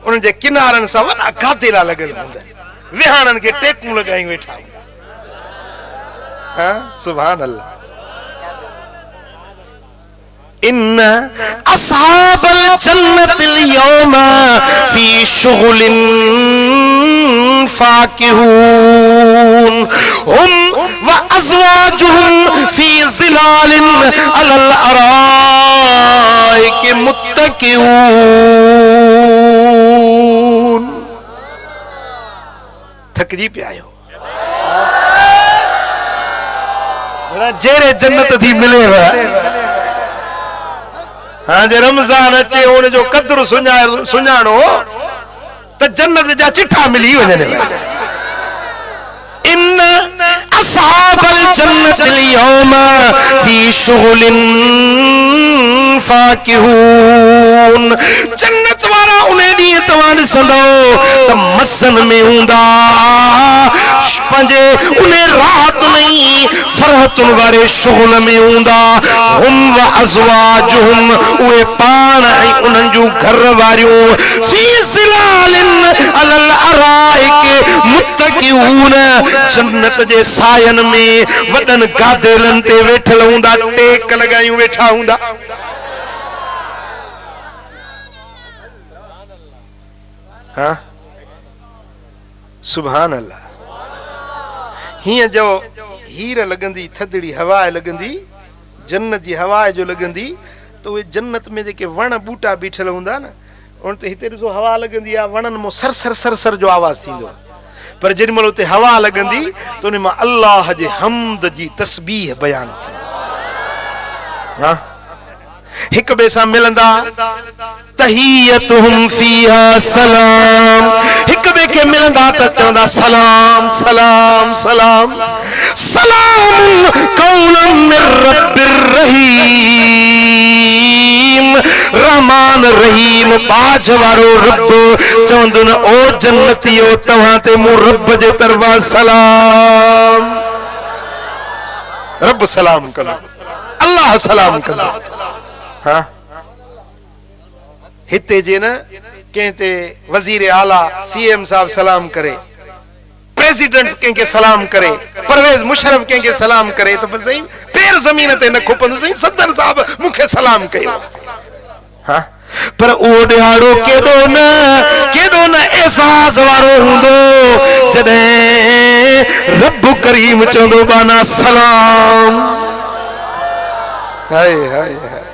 S1: उन्हनि जे किनारनि सां वॾा गादेला लॻल हूंदा विहाणनि खे टेकूं लॻाई वेठा हाँ सुभान अल्लाह इन अस्हाबल जन्नतिल यौमा फी शुगलिन फाकिहून हुम व अज़वाजुहुम फी ज़िलालिन अलल अराइक मुत्तकिऊन थकजी पिया आहियो जेरे जन्नत थी मिले हाँ जे रमजान अचे उन जो कदर सुञाणो तो जन्नत जा चिठा मिली वञनि इन असहाबल जन्नत اليوم في شغل फाकिहून जन्नत वारा उन्हें दी तवान संदो त मसन में हुंदा पंजे उन्हें राहत नहीं फरहतुन वारे शुगल में हुंदा हम व अज़वाजुहुम उहे पान ऐं उन्हनि जूं घर वारियूं फी ज़िलालिन अलल अराइक मुत्तकिऊन जन्नत जे सायन में वडन गादेलन ते वेठल हुंदा टेक लगायूं वेठा हुंदा हाँ सुभान अल्लाह हिय जो हीर लगंदी थदड़ी हवा लगंदी जन्नत जी हवा जो लगंदी तो वे जन्नत में जेके वण बूटा बीठल हुंदा न उन ते हिते ॾिसो हवा लगंदी आ वणन मो सर सर सर सर जो आवाज थींदो पर जेॾी महिल उते हवा लगंदी तो उन मां अल्लाह जे हमद जी तस्बीह बयान थी हाँ हिक बे सां मिलंदा तहियतुहुम फीहा सलाम हिक बे के मिलंदा त चवंदा सलाम सलाम सलाम सलाम कौलन मिर रब्बिर रहीम रहमान रहीम बाज वारो रब चवंदो न ओ जन्नतियो तव्हां ते मूं रब जे तरफ़ां सलाम रब सलाम कंदो अल्लाह सलाम कंदो हाँ हिते जे न कहते वजीर आला सीएम साहब सलाम करे प्रेसिडेंट के सलाम करे परवेज मुशर्रफ के सलाम करे तो सही पैर जमीन ते न खुपंदो सही सदर साहब मुखे सलाम कयो हाँ पर ओ ॾियारो केॾो न एहसास वारो हूंदो जॾहिं रब करीम चवंदो बाना सलाम हाय हाय हाय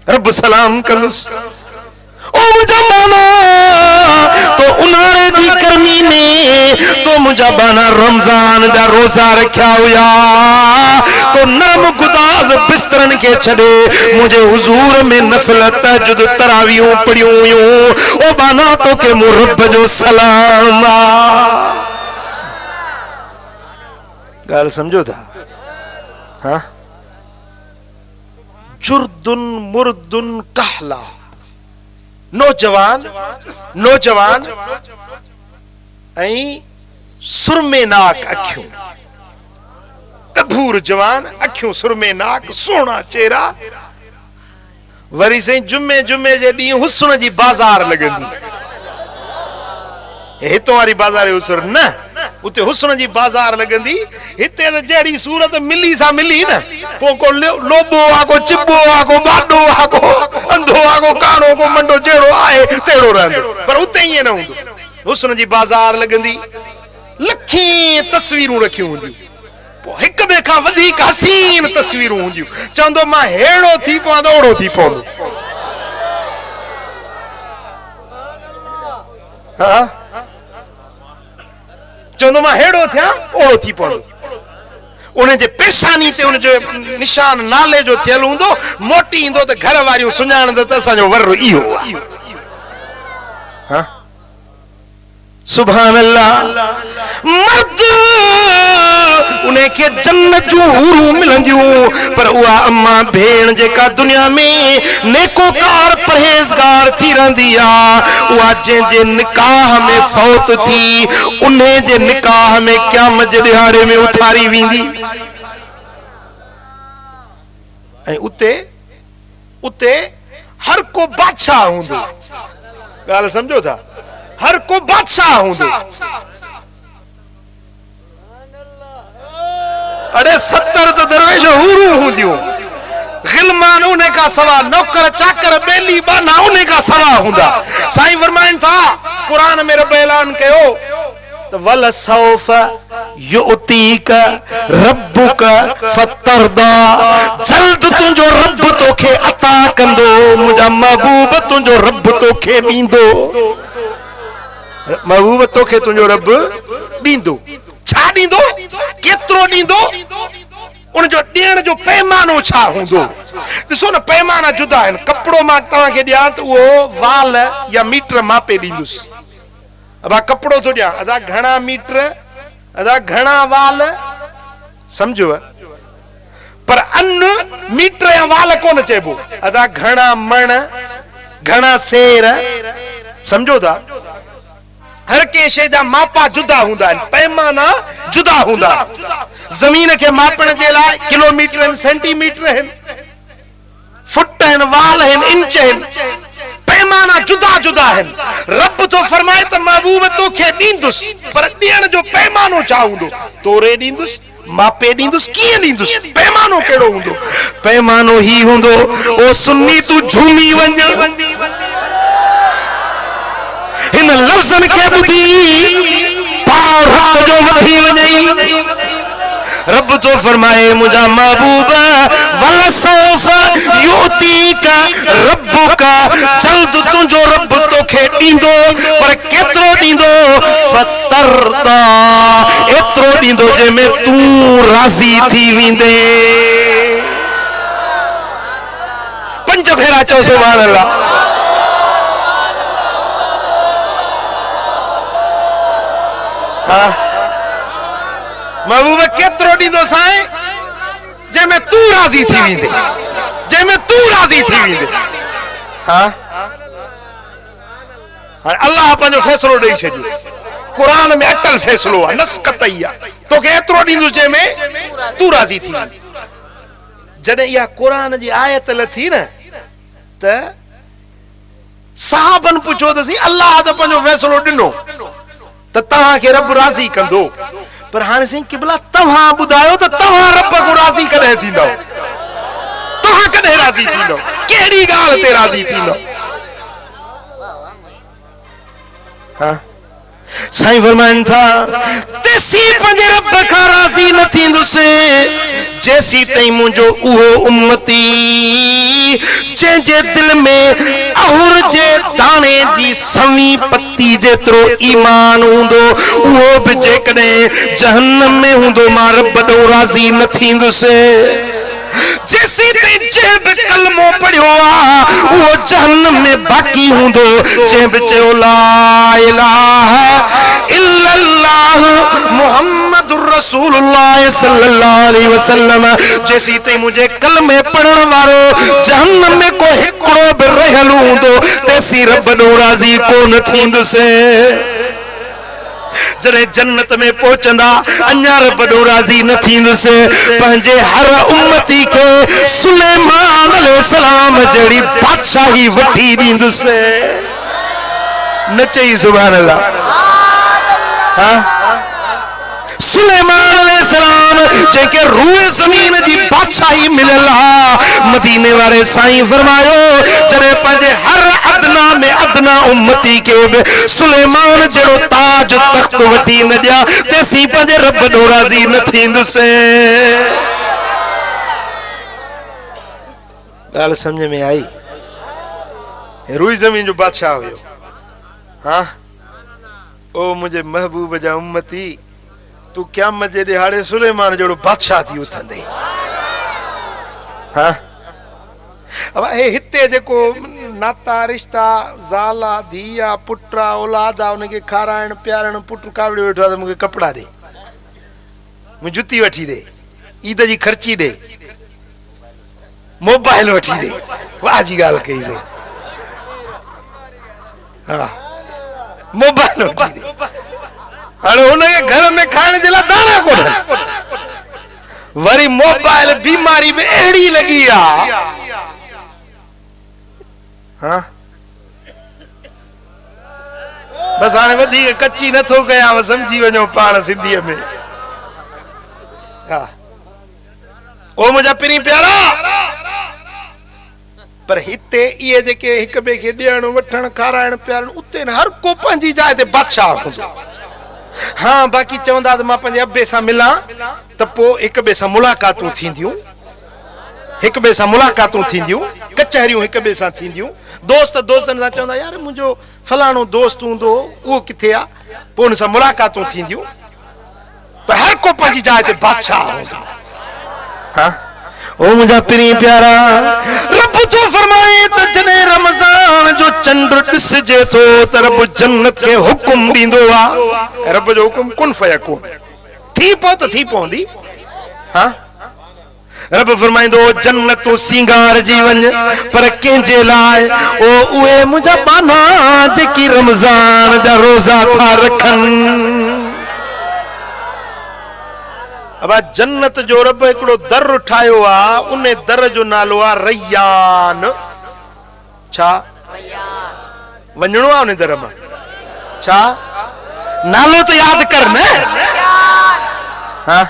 S1: रब सलाम कंदुस ओ मुझा बाना तो उन्हारे जी गर्मी ने तो मुझा बाना रमजान जा रोजा रखा हुआ तो नाम गुदाज बिस्तरन के छड़े मुझे हुजूर में नफल तहज्जुद तरावियों पढ़ियों हुयूं ओ बाना तो के मु रब जो सलाम गाल समझो था हाँ जुर्दुन मुर्दुन कहला नौजवान ऐं सुरमेनाक अखियूं कबूर जवान अखियूं सुरमेनाक सोना चेहरा वरी से जुमे जे ॾींहुं हुस्न जी बाज़ार लगंदी हितो वारी बाज़ार हुसर न उते हुस्न जी बाज़ार लगंदी हिते त जहिड़ी सूरत मिली सा मिली न को लोबो आ को चिबो आ को बाडो आ को अंधो आ को काणो को मंडो जहिड़ो आहे तहिड़ो रहंदो पर उते ईअं न हूंदो हुस्न जी बाज़ार लगंदी लखी तस्वीरूं रखियूं हूंदियूं पोइ हिक ॿिए खां वधीक हसीन तस्वीरूं हूंदियूं चवंदो मां हेड़ो थी पवां त ओड़ो थी पवंदो हाँ चवंदो मां हेड़ो थियां ओड़ो थी पवंदो उन जे पेशानी ते उन जो निशान नाले जो थियल हूंदो मोटी ईंदो त घर वारियूं सुञाणंदो त असांजो वर इहो हाँ सुभान अल्लाह मर्द उन्हें के जन्नत जूं हूरूं मिलंदियूं पर उहा अम्मा भेण जेका दुनिया में नेकोकार परहेज़गार थी रहंदी आ उहा जंहिंजे निकाह में फौत थी उन्हें जे निकाह में क़यामत जे ॾिहाड़े में उथारी वेंदी ऐं उते हर को बादशाह हूंदो ॻाल्हि सम्झो था हर को बादशाह हूंदो अरे 70 तो दरवेश हूरू हूंदियूं गिलमान उन्हें का सवा नौकर चाकर बेली बाना उन्हें का सवा हुंदा साईं फरमाइन था कुरान में रब ऐलान कयो तो वल सौफ युतीक रब्बुक फतरदा जल्द तुंजो रब तोखे अता कंदो मुझा महबूब तुंजो रब तोखे ॾींदो महबूब तोखे तुंजो रब ॾींदो छा ॾींदो केतिरो ॾींदो उनजो ॾियण जो पैमानो छा हूंदो। ॾिसो न पैमाना जुदा आहिनि। कपिड़ो मां तव्हांखे ॾियां त उहो वाल या मीटर मापे ॾींदुसि। अबा कपिड़ो थो ॾियां अदा घणा मीटर अदा घणा वाल समझो। पर अन्न मीटर या वाल कोन चइबो। अदा घणा मण घणा सेर समझो था। हर कंहिं शइ जा मापा जुदा हूंदा आहिनि, पैमाना जुदा हूंदा। ज़मीन खे मापण जे लाइ किलोमीटर आहिनि, सेंटीमीटर आहिनि, फुट आहिनि, वाल आहिनि, इंच आहिनि, पैमाना जुदा जुदा आहिनि। रब तो फरमाए त महबूब तोखे ॾींदुसि, पर ॾियण जो पैमानो छा हूंदो? तोरे ॾींदुसि, मापे ॾींदुसि, कीअं ॾींदुसि? पैमानो कहिड़ो हूंदो? पैमानो ही हूंदो ओ सुन्नी तू झूमी वञ हिन लफ़्ज़नि खे ॿुधी पार हथ जो वधी वञई। रब तो फरमाए मुंहिंजा महबूब वलसौफ युतीका रब्बुका, जल्द तुंहिंजो रब तोखे ॾींदो, पर केतिरो ॾींदो? फतरदा, एतिरो ॾींदो जंहिंमें तूं राज़ी थी वेंदे। 5 भेरा चओ सुभान अल्लाह। महबूब केतिरो ॾींदो साईं? जंहिंमें तूं राज़ी थी वेंदे, जंहिंमें तूं राज़ी थी वेंदे। अल्लाह पंहिंजो फ़ैसिलो ॾेई छॾियो। क़ुरान में अटल फ़ैसिलो आहे, नस कतई आहे। तोखे एतिरो ॾींदुसि जंहिंमें तूं राज़ी थी वेंदे। जॾहिं इहा क़ुरान जी आयत लथी न त साहबनि पुछो त साईं अल्लाह त पंहिंजो फ़ैसिलो ॾिनो त तव्हांखे रब राज़ी कंदो, पर हाणे साईं क़िबला तव्हां ॿुधायो त तव्हां रब को राज़ी कॾहिं थींदो? तव्हां कॾहिं राज़ी थींदो? कहिड़ी ॻाल्हि ते राज़ी थींदो? साईं फरमाइनि था तेसी पंहिंजे रब खां राज़ी न थींदुसि जेसी ताईं मुंहिंजो उहो उम्मती जंहिंजे दिल में अहुर जे दाणे जी सवी पत्ती जेतिरो ईमान हूंदो, उहो बि जेकॾहिं जहन्नम में हूंदो, मां रब ॾों राज़ी न थींदुसि। जेसी ताईं जंहिं बि कलमो पढ़ियो आहे उहो जहन्नम में बाक़ी हूंदो। जंहिं बि चयो ला इलाहा इल्लल्लाह मुहम्मदुर रसूलुल्लाह सल्लल्लाहु अलैहि वसल्लम, जेसी ताईं मुंहिंजे कलमे पढ़ण वारो जहन्नम में को हिकिड़ो बि रहियल हूंदो, तेसी रब ॾों राज़ी कोन थींदुसि। जॾहिं जन्नत में पहुचंदा अञा रब ॾों राज़ी न थींदुसि। पंहिंजे हर उम्मती खे सुलेमान अलैहिस्सलाम जहिड़ी बादशाही वठी ॾींदुसि। न चई सुभान अल्लाह। सुलेमान अलैहिस्सलाम जंहिंखे रूए ज़मीन जी बादशाही मिलियल आहे। मदीने वारे साईं फरमायो जॾहिं पंहिंजे हर अदना में अदना उम्मती खे बि सुलेमान जहिड़ो ताज तख्त वठी न ॾिया, तेसी पंहिंजे रब ॾों राज़ी न थींदुसि। ॻाल्हि सम्झ में आई? रूई ज़मीन जो बादशाह हुयो। ओ मुंहिंजे महबूब जा उम्मती, तू क़यामत जे ॾिहाड़े सुलेमान जहिड़ो बादशाह थी उथंदे। अब हिते जेको नाता रिश्ता ज़ाला धीआ पुटा औलादा उनखे खाराइण पीआरण, पुट कावड़े वेठो आहे त मूंखे कपिड़ा ॾे, मूंखे जुती वठी ॾे, ईद जी ख़र्ची ॾे, मोबाइल वठी ॾे। वाह जी ॻाल्हि कई से। मोबाइल वठी ॾे। हाणे हुनखे घर में खाइण जे लाइ दाणा कोन, वरी मोबाइल बीमारी में अहिड़ी लॻी आहे। बस हाणे वधीक कच्ची नथो कयां, समझी वञो पाण सिंधीअ में। ओ मुंहिंजा पिरी प्यारा, पर हिते इहे जेके हिक ॿिए खे ॾियण वठण खाराइण पीआरण, उते न हर को पंहिंजी जाइ ते बादशाह हूंदो। हाँ बाक़ी चवंदा त मां पंहिंजे अबे सां मिलां त पोइ हिक ॿिए सां मुलाक़ातूं थींदियूं, हिक ॿिए सां मुलाक़ातूं थींदियूं, कचहरियूं हिक ॿिए सां थींदियूं। दोस्त दोस्तनि सां चवंदा यार मुंहिंजो फलाणो दोस्त हूंदो, उहो किथे आहे, पोइ हुन सां मुलाक़ातूं थींदियूं। पर हर को पंजी जाए ते बादशाह होंदा। हाँ ओ मुझा पिरी प्यारा रब जो फरमाए तो जने रमजान जो चंड दिसजे तो त रब जन्नत के हुक्म दींदो आ। रब जो हुक्म कुन फयकुन थी पो तो थी पौंदी। हाँ रब फरमाइंदो जन्नत तो सिंगार जीवन पर केंजे लाए ओ उए मुझा बाना जेकी रमजान जा रोजा था रखन। अब जन्नत जो रब एकड़ो दर उठायो आ उन्हें दर जो नालो आ रैयान। छा वंजणो आ उन्हें दर में छा नालो तो याद कर न। हाँ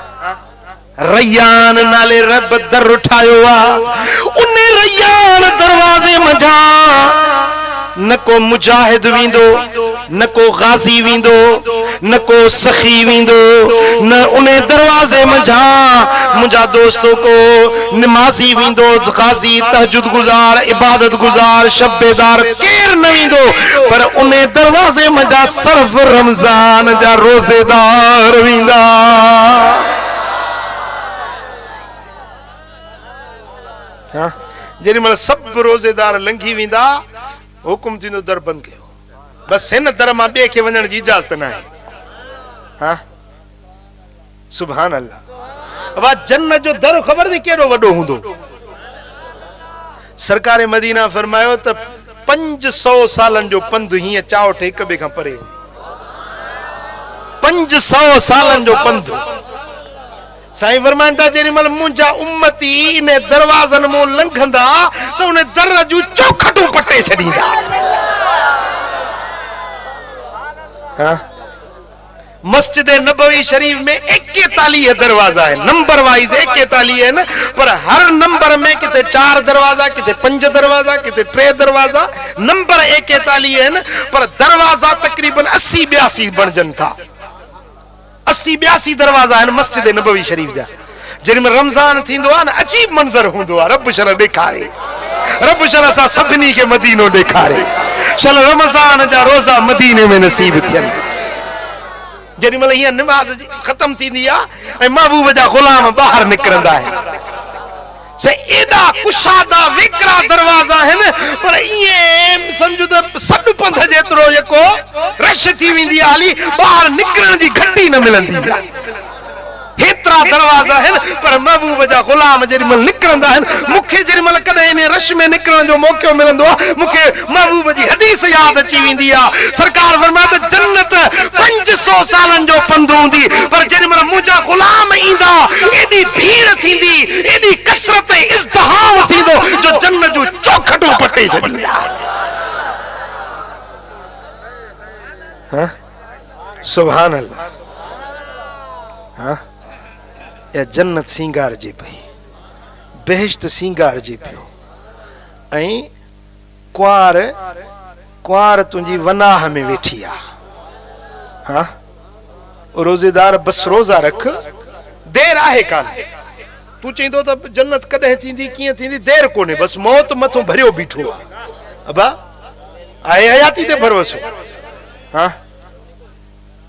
S1: रैयान नाले रब दर उठायो आ उन्हें रैयान दरवाजे मजा न को मुजाहिद वींदो न को गाजी वींदो न को सखी वींदो न उन्हें दरवाजे मजा मुझा दोस्तों को नमाजी वींदो गाजी तहज्जुद गुजार इबादत गुजार शब्बेदार केर न वींदो पर उन्हें दरवाजे मजा सिर्फ रमजान जा रोजेदार वींदा। हाँ जेरी मतलब सब रोजेदार लंघी वींदा हुकुम थींदो दर बंद कयो बस हिन दर मां ॿिए खे वञण जी इजाज़त न आहे। हाँ सुभान अल्लाह। अब जन्नत जो दर ख़बर थी केॾो वॾो हूंदो। सरकार मदीना फरमायो त 500 सालन जो पंधु हीअं चावट हिक ॿिए खां परे 500 सालन जो पंधु। साईं फरमाइनि था जेॾी महिल मुंहिंजा उम्मती इन दरवाज़नि मां लंघंदा त उन दर जूं चौखटूं पटे छॾींदा। हाँ मस्जिद नबवी शरीफ में 41 दरवाजा है नंबर वाइज 41 है न पर हर नंबर में किते 4 दरवाजा किते 5 दरवाजा किते 3 दरवाजा नंबर 41 है न पर दरवाजा तकरीबन 80-82 बनजन था। 80-82 दरवाजा है मस्जिद नबवी शरीफ जा। जिन में रमजान थींदो आ न अजीब मंजर हुंदो आ। रब शल ॾेखारे रब शल सा सभिनी के मदीनो ॾेखारे शल रमजान जा रोजा मदीने में नसीब थियन। जेडी महिल हीअं नमाज़ ख़त्म थींदी आहे ऐं महबूब जा ग़ुलाम ॿाहिरि निकिरंदा आहिनि एॾा कुशादा वेकरा दरवाज़ा आहिनि पर ईअं सम्झो त सॾु पंध जेतिरो जेको रश थी वेंदी आहे हली ॿाहिरि निकिरण जी घटी न मिलंदी आहे। हेतिरा दरवाज़ा आहिनि पर महबूब जा ग़ुलाम जेॾी महिल निकिरंदा आहिनि मूंखे जेॾी महिल कॾहिं इन रश में निकिरण जो मौक़ो मिलंदो आहे मूंखे महबूब जी हदीस यादि अची वेंदी आहे। सरकार फरमाए त जन्नत 500 सालन जो पंधु हूंदी पर जेॾी महिल मुंहिंजा ग़ुलाम ईंदा एॾी भीड़ थींदी एॾी कसरत इज़्तिहाम थींदो जो जन्नत जूं चौखटूं पटे छॾींदा। हाँ सुभान अल्लाह। हाँ या जन्नत सिंगार जे पई बेहश्त सिंगार जे पियो ऐं कुआर तुंहिंजी वनाह में वेठी आ। हाँ रोजेदार बस रोजा रख देर आहे कान तू चईंदो त जन्नत कॾहिं थींदी कीअं थींदी देर कोन्हे बस मौत मथो भरियो बीठो आहे। अबा आहे हयाती ते भरोसो। हाँ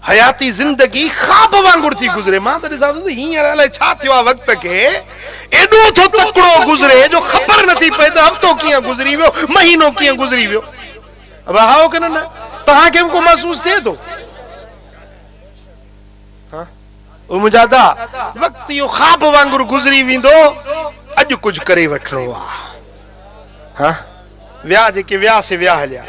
S1: हयाती जिंदगी ख्वाब वांगुर थी गुजरे। मां त ॾिसां थो हींअर अलाए छा थियो आहे वक़्त खे एॾो थो तकिड़ो गुजरे जो ख़बर नथी पए त हफ़्तो कीअं गुज़री वियो महीनो कीअं गुज़री वियो। अब हाओ की न तव्हांखे बि को महसूस थिए थो। हाँ मुंहिंजा दा वक़्तु इहो ख्वाब वांगुर गुज़री वेंदो अॼु कुझु करे वठिणो आहे। हाँ विया जेके वियासीं विया हलिया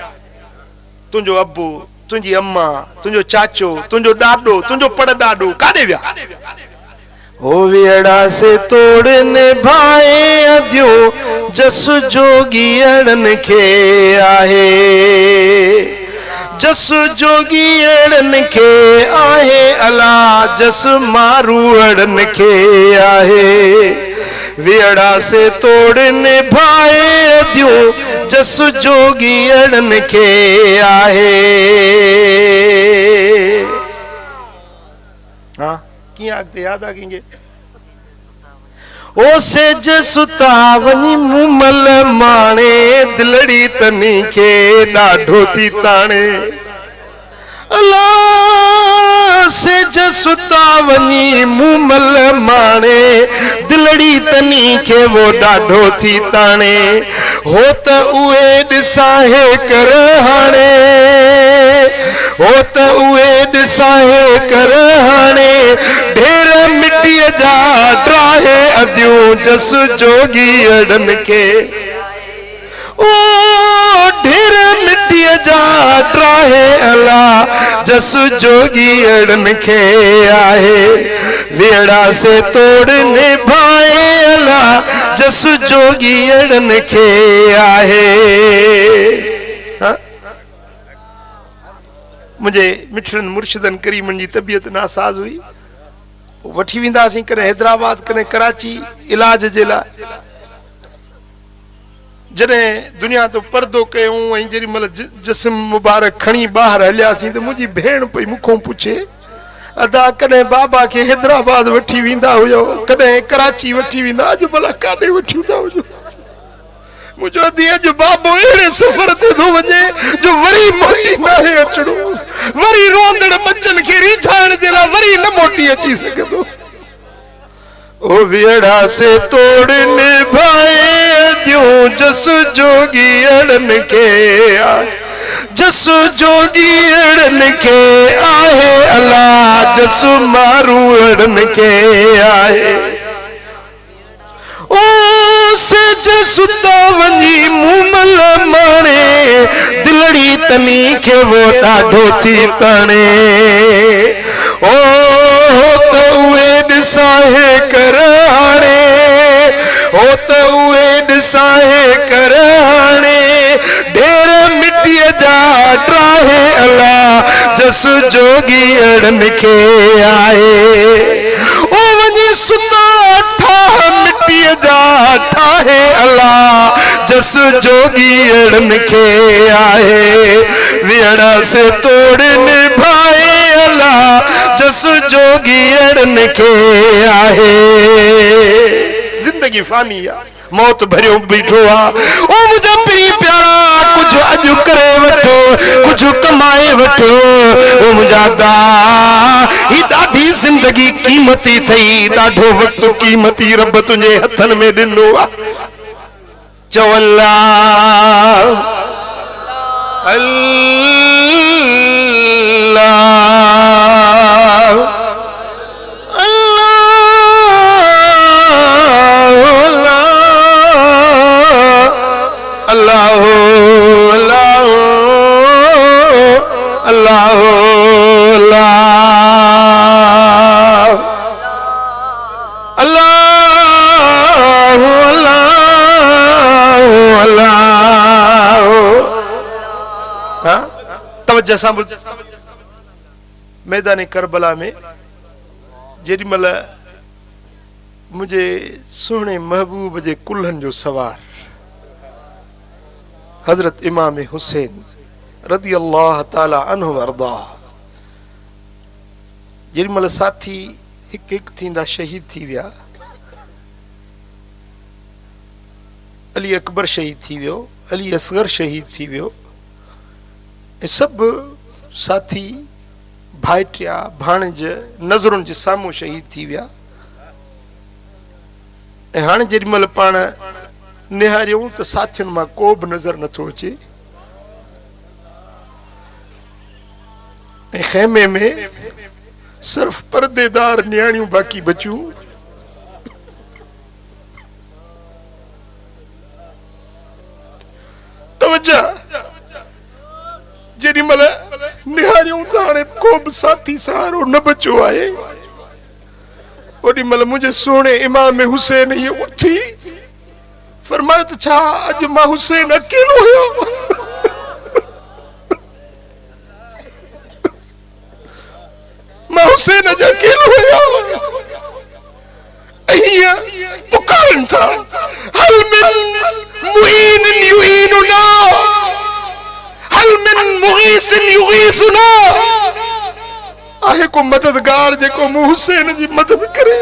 S1: तुंहिंजो अबू तुझी अम्मा तुझो चाचो तुझो डाडो तुझो पड़ डाडो कादे विया ओ वेड़ा से तोड़ने भाए अदियो जसु जोगी अड़न के आहे जसु जोगी अड़न के आहे अला जसु मारू अड़न के आहे वेड़ा से तोड़ने भाए दियो जसु जोगी अड़न के आहे। हाँ किया अगते याद आ गएंगे ओ से जसुता वनी मुमल माने दिलड़ी तनी के डाढो थी ताने अल्लाह से जसुता वनी मुमल माने दिलड़ी तनी के वो डाढो थी ताने हो त उए दिसाहे कर हाने हो त उए दिसाहे कर हाने ढेर मिट्टी जा ड्राहे अदियूं जस जोगी अड़न के ओ ढेर मिट्टी जा ड्राहे अला जस जोगी अड़न के आहे वेड़ा से तोड़ने भाए अला जस जोगी अड़न के आहे। मुझे मिठड़न मुर्शिदन करीमन जी तबियत नासाज हुई वठी विंदासीं कने हैदराबाद कने कराची इलाज जे लाइ जने दुनिया तो पर्दो कयूं ऐं जेडी मल जिस्म मुबारक खणी बाहर हलियासीं तो मुझी भेण पई मुखों पुछे अदा कने बाबा के हैदराबाद वठी विंदा हुयो कने कराची वठी विंदा अज भला काडे वठियूं था हुजो मुझो दिए जो बाबो एड़े सफर ते थो वञे जो वरी मोटी नाहे अचणो वरी रोंदड़ बच्चन के रिझाण जे ला वरी न मोटी अची सके तो ओ वेड़ा से तोड़ने भाए दियूं जस जोगी अड़न के जस जोगी अड़न के आहे अला जस मारू अड़न के आहे ओ से जसुता वनी मुमल माने दिलड़ी तनी के वो डाढो थी तने ओ तो उए दिसाहे कर हाने ओ तो उए दिसाहे कर हाने ढेर मिट्टी जा ड्राहे अला जस जोगी अड़न के आए ओ वनी सुता ठा मिट्टी जा ठाहे अला जस जोगी अड़न के आए वेड़ा से तोड़ने भाए अला जस जोगी अड़न के आहे। जिंदगी फानी आ मौत भरियो बीठो आ ओ मुझा पी प्यारा कुछ अज करे वठो कुछ कमाए वठो ओ मुझा दा ही ॾाढी जिंदगी कीमती थई ॾाढो वक्त कीमती रब तुझे हथन में ॾिनो आ चओ अल्लाह अल्लाह अल्लाह तवज्जो मैदान करबला में जेडी मल मुझे सोने महबूब जे कुल्हन जो सवार हजरत इमाम हुसैन रदी अल्लाह ताला अन्हु वरदा जेडी मल साथी हिक हिक थींदा शहीद थी विया अली अकबर शहीद थी वियो अली असगर शहीद थी वियो सब साथी भाइटिया भाणज नज़रुनि जे साम्हूं शहीद थी विया ऐं हाणे जेॾीमहिल पाण निहारियूं त साथियुनि मां को बि नज़र नथो अचे ऐं ख़ैमे में सिर्फ़ परदेदार नियाणियूं बाक़ी बचियूं तवज्जो जेॾीमहिल निहारियूं त हाणे को बि साथी सहारो न बचियो आहे ओॾीमहिल मुंहिंजे सोणे इमाम हुसैन इहे उथी फरमायो त छा अॼु मां हुसैन अकेलो हुयो मां हुसैन अॼु अकेलो हुयो हीअं पुकारनि था हल मिन मुईन युईनुना हल मिन मुगीसिन युगीसुना आहे को मददगार जेको मूं हुसैन जी मदद करे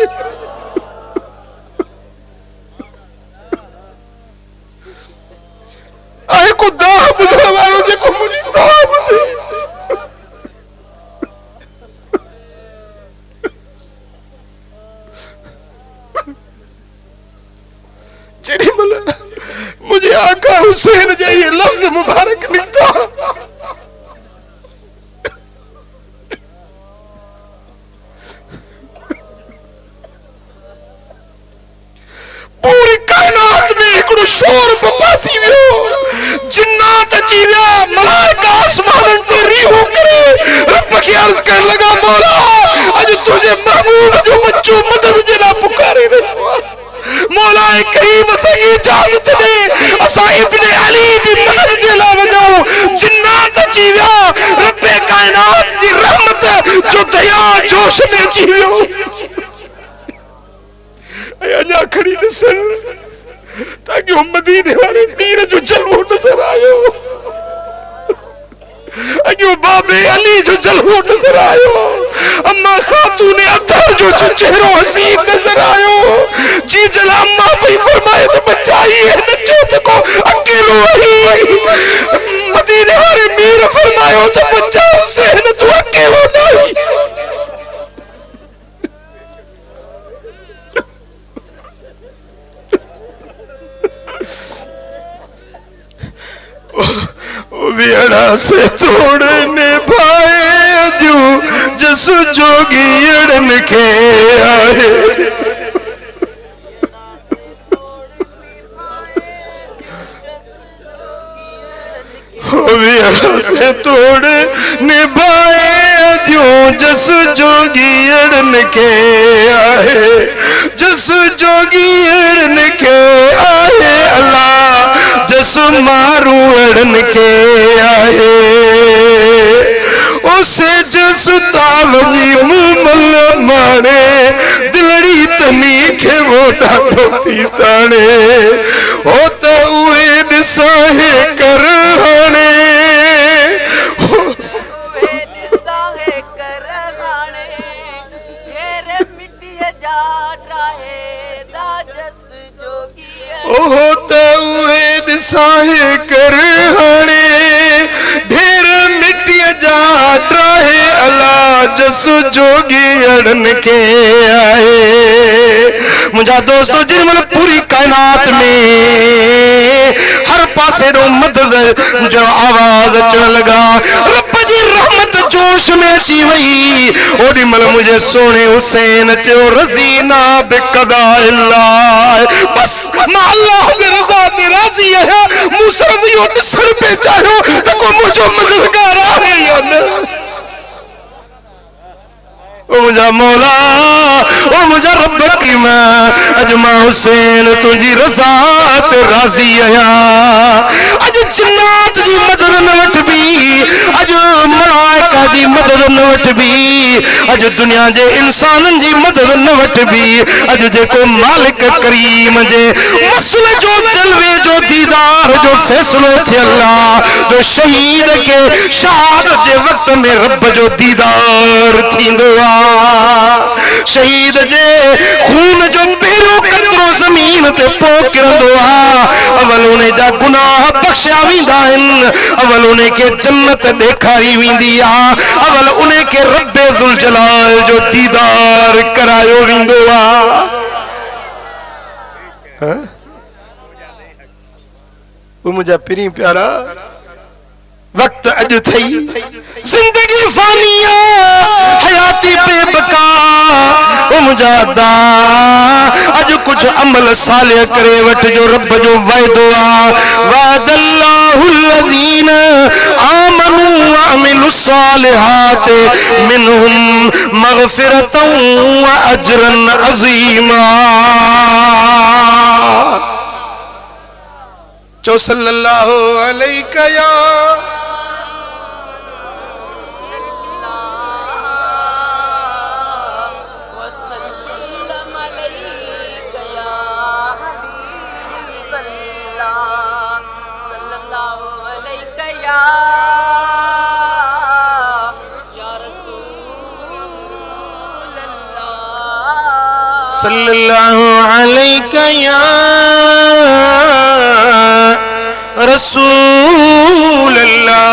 S1: आहे को दाह ॿुधण वारो जेको मुंहिंजी दाह ॿुधे मुझे आका हुसैन जे ये लफ्ज मुबारक निकता पूरी कायनात में हिकिड़ो शोर बपा थी वियो, जिन्नात अची विया, मलाइका आसमाननि ते रीहूं करे रब खे अर्ज़ करण लगा, मौला अज तुझे महबूब जो बच्चो मदद जे लाइ पुकारे रहियो आहे। मौला करीम असांखे इजाज़त ॾे, असां इब्ने अली जी मदद जे लाइ वञूं। जिन्नात अची विया, रब कायनात जी रहमत जो दया जोश में अची वियो। अञा खड़ी ॾिसण ताकि मदीने वारे पीर जो जलवो नज़र आयो, अॼु बाबे अली जो जलवो नज़र आयो, अम्मा खातून अतर जो चेहरो हसीन नज़र आयो। जी जला अम्मा भी फरमाए तो बच्चा ही है नचो तो को अकेलो ही। मदीने वाले मीर फरमायो तो बच्चा हुसैन तू अकेलो नहीं। वेड़ा से तोड़ने पाए जो जस जोगी अड़न के आए। वेड़ा से तोड़ने पाए जो जस जोगी अड़न के आए, जस जोगी अड़न के आए अल्लाह जस मारू अड़न के आए। उसे जस तावजी मुमल माने दिलड़ी तनी के वो डाठो थी ताने, हो तो उए दिसाहे कर हाने, ओहो तो उहे दिसाहे कर हाने ढेर मिट्टी जा ट्राहे अला जस जोगी अड़न के आए। मुझा दोस्तों जिनमल पूरी कायनात में हर पासे रो मदद जो आवाज अचण लगा, रब जी रहमत जोश में अची वई। ओडी मल मुझे सोने हुसैन चयो रज़ीना बिक़दा इल्लाह, बस मां अल्लाह जे रज़ा ते राज़ी आहियां। मूं सिर्फ़ इहो ॾिसण पे चाहियो त को मुंहिंजो मददगार आहे या न। ओ मुझा मौला ओ मुझा रब की मैं अज मां हुसैन तुझी रज़ा ते राज़ी आहियां। अज जिन्नात जी मदद न वठ भी, अज मलाइका जी मदद न वठ भी, अज दुनिया जे इंसानन जी मदद न वठ भी, अज जेको मालिक करीम जे मसल जो जलवे जो दीदार जो फैसलो थे अल्लाह जो शहीद के शहादत जे वक्त में रब जो दीदार थींदो आ। शहीद जे खून जो पहिरियों कतरो ज़मीन ते पोकिरंदो आ, अवल उन्हें जा गुनाह बख्शिया वेंदा आहिनि, अवल उन्हें के जन्नत ॾेखारी वेंदी आ, अवल उन्हें के रब्बे ज़ुल जलाल जो दीदार करायो वेंदो आ। वो मुझा पिरी प्यारा वक्त अज थई, जिंदगी फानिया हयाती बेबका। ओ मुझा दा अज कुछ अमल साले करे वट जो रब जो वायदो आ। वादल्लाहुल्लज़ीन आमनू व अमिलुस सालिहात मिनहुम मग़फ़िरतन व अजरन अज़ीमा। चो सल्लल्लाहु अलैहि या सल्लल्लाहु अलैहि या रसूल अल्लाह।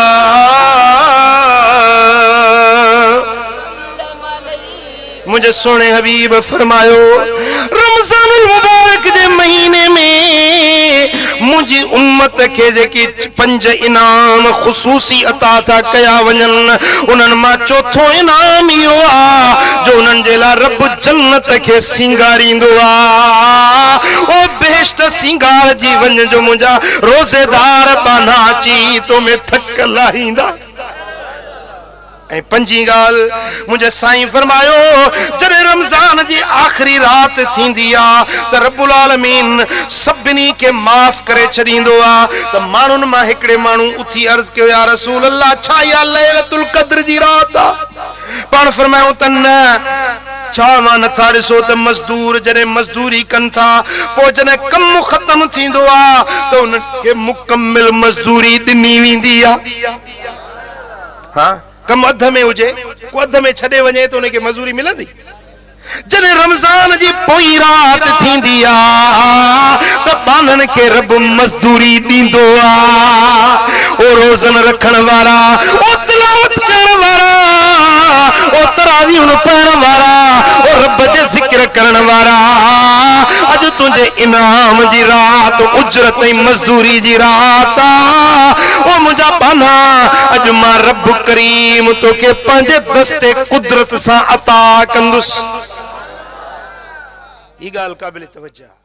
S1: मुझे सोने हबीब फरमायो रमजानुल मुबारक के महीने में मुझी उम्मत के जेकी 5 इनाम खुसूसी अता था कया वजन उनन मा चौथो इनाम यो आ जो उनन जे ला रब जन्नत के सिंगारींदो आ ओ बेश्त सिंगार जी वंज जो मुझा रोजेदार बाना ची तो में थक लाहींदा। ऐं पंजी गाल मुझे साईं फरमायो जरे रमजान जी आखिरी रात थींदी आ त रब्बुल आलमीन सभिनी के माफ करे छड़ींदो आ त माण्हुन मां हिकड़े माण्हू उथी अर्ज कयो या रसूल अल्लाह छा या लैलतुल क़द्र जी रात आ पाण फरमायो त न छा मां नथा ॾिसो त मजदूर जॾहिं मजदूरी कनि था पोइ जॾहिं कमु ख़त्म थींदो आ त उनखे मुकमिल मजदूरी ॾिनी वेंदी आ। हाँ कम अध में हुजे को अध में छड़े वने तो उनके मजदूरी मिलंदी। जने रमजान जी पोई रात थींदी आ त बानन के रब मजदूरी दींदो आ। ओ रोजन रखण वाला ओ तिलावत करण वाला ओ तरावीह पढ़ण वाला ओ रब जे जिक्र करण वाला अज तुझे इनाम जी रात उजरत मजदूरी जी रात ओ मुझा बाना अज मां रब करीम तो के पंजे दस्ते कुदरत सा अता कंदुस। ई गाल काबिल तवज्जो।